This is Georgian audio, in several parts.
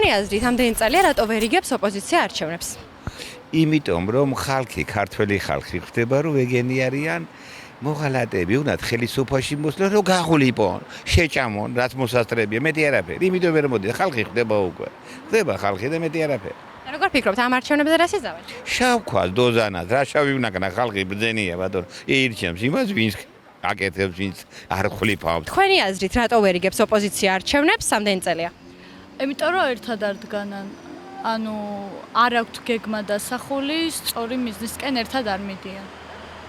თქვენი აზრით ამდენი წელია რატო ვერ იგებს ოპოზიცია არჩევნებს? იმიტომ რომ ხალხი, ქართველი ხალხი ხვდება რომ ვეგენი არიან, მოღალატეები უნდათ ხელისუფლებაში მოსვლან რომ გაღლიპონ, შეჭამონ, რაც მოსასწრებია, მეტი არაფერი. იმიტომ ვერ მოდი, ხალხი ხვდება უკვე. ხვდება ხალხი და მეტი არაფერი. როგორ ფიქრობთ ამ არჩევნებზე რას იზავენ? შავქვა, დოზანად, რა შავი უნაგნა ხალხი ბრძენია, ბატონო. ირჩევს იმას, ვინც აკეთებს, ვინც არ ხლიფავს. თქვენი აზრით რატო ვერ იგებს ოპოზიცია არჩევნებს ამდენი წელია? იმიტომ რომ ერთად არ დგანან. ანუ არ აქვთ გეგმა დასახული, სწორი მიზნისკენ ერთად არ მიდიან.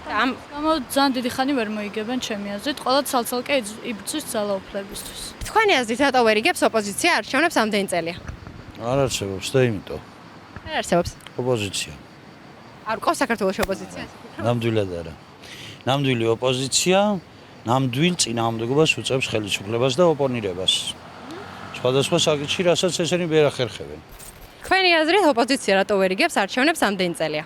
ამ ძალიან დიდი ხანი ვერ მოიგებენ ჩემი აზრით, ყველა ცალ-ცალკე იბრძვის ძალაუფლებისთვის. თქვენი აზრით რატო ვერ იგებს ოპოზიცია არჩევნებს ამდენი წელია? არ არსებობს და იმიტომ. რა არსებობს? ოპოზიცია. არ ყავს საქართველოს ოპოზიცია? ნამდვილად არა. ნამდვილი ოპოზიცია ნამდვილ წინააღმდეგობას უწევს ხელისუფლებას და ოპონირებას. სხვადასხვა საკითხში, რასაც ესენი ვერ ახერხებენ. თქვენი აზრით ოპოზიცია რატო ვერ იგებს არჩევნებს ამდენი წელია?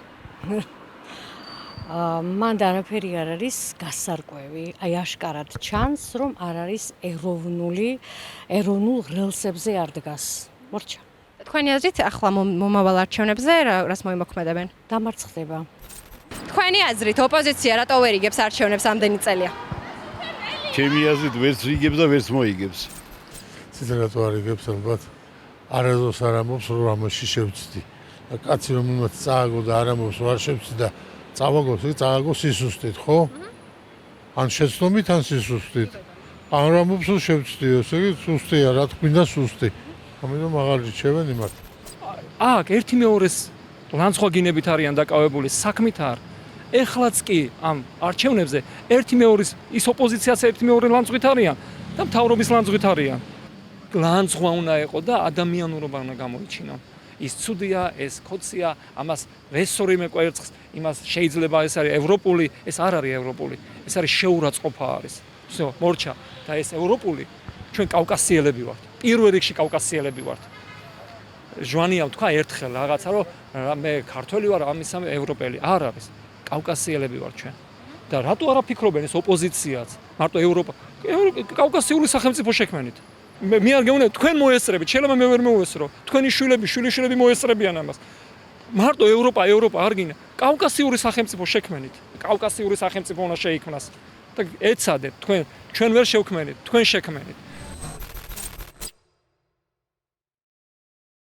მან არაფერი არ არის გასარკვევი. აი აშკარად ჩანს, რომ არ არის ეროვნულ რელსებზე არ დგას. მორჩა. თქვენი აზრით ახლა მომავალ არჩევნებზე რას მოიმოქმედებენ? დამარცხდება. თქვენი აზრით ოპოზიცია რატო ვერ იგებს არჩევნებს ამდენი წელია? ჩემი აზრით ვერც იგებს და ვერც მოიგებს. ციდან რატო არ იგებს ალბათ? არასდროს არ ამბობს რომ ამაში შევწდი. და კაცი რომ იმათ წააგო და არ ამბობს რომ არ შევწდი და წააგო სისუსტით, ხო? ან შეცდომით, ან სისუსტით. ან რა ამბობს რომ შევწდი, ესე იგი სუსტია, რა თქმინდა სუსტი. ამიტომ აღარ რჩევენ იმათ. აქ ერთი მეორეს ლანცხვაგინებით არიან დაკავებული, საქმით არ. ეხლაც კი ამ არჩევნებზე ერთი მეორის ის ოპოზიციაც ერთი მეორე ლანცხვით არიან და მთავრობის ლანცხვით არიან. ლანცხვა უნდა იყო და ადამიანურობა უნდა გამოიჩინონ. ის ცუდია, ეს ქოცია, ამას რესორიმე კვერცხს, იმას შეიძლება ეს არის ევროპული, ეს არ არის ევროპული. ეს არის შეურაცხყოფა არის. всё, მორჩა და ეს ევროპული ჩვენ კავკასიელები ვართ. პირველ რიგში კავკასიელები ვართ. ჟვანია თქვა ერთხელ რაღაცა რომ მე ქართველი ვარ, ამისამე ევროპელი არ არის. კავკასიელები ვართ ჩვენ. და რატო არა ფიქრობენ ეს ოპოზიციაც? მარტო ევროპა, კავკასიური სახელმწიფო შექმნით. მე არ გეუბნები, თქვენ მოესწრებით, შეიძლება მე ვერ მოვესწრო. თქვენი შვილები მოესწრებიან ამას. მარტო ევროპა არ გინდა. კავკასიური სახელმწიფო შექმნით. კავკასიური სახელმწიფო უნდა შეიქმნას. და ეცადეთ, ჩვენ ვერ შევქმნით, თქვენ შექმნით.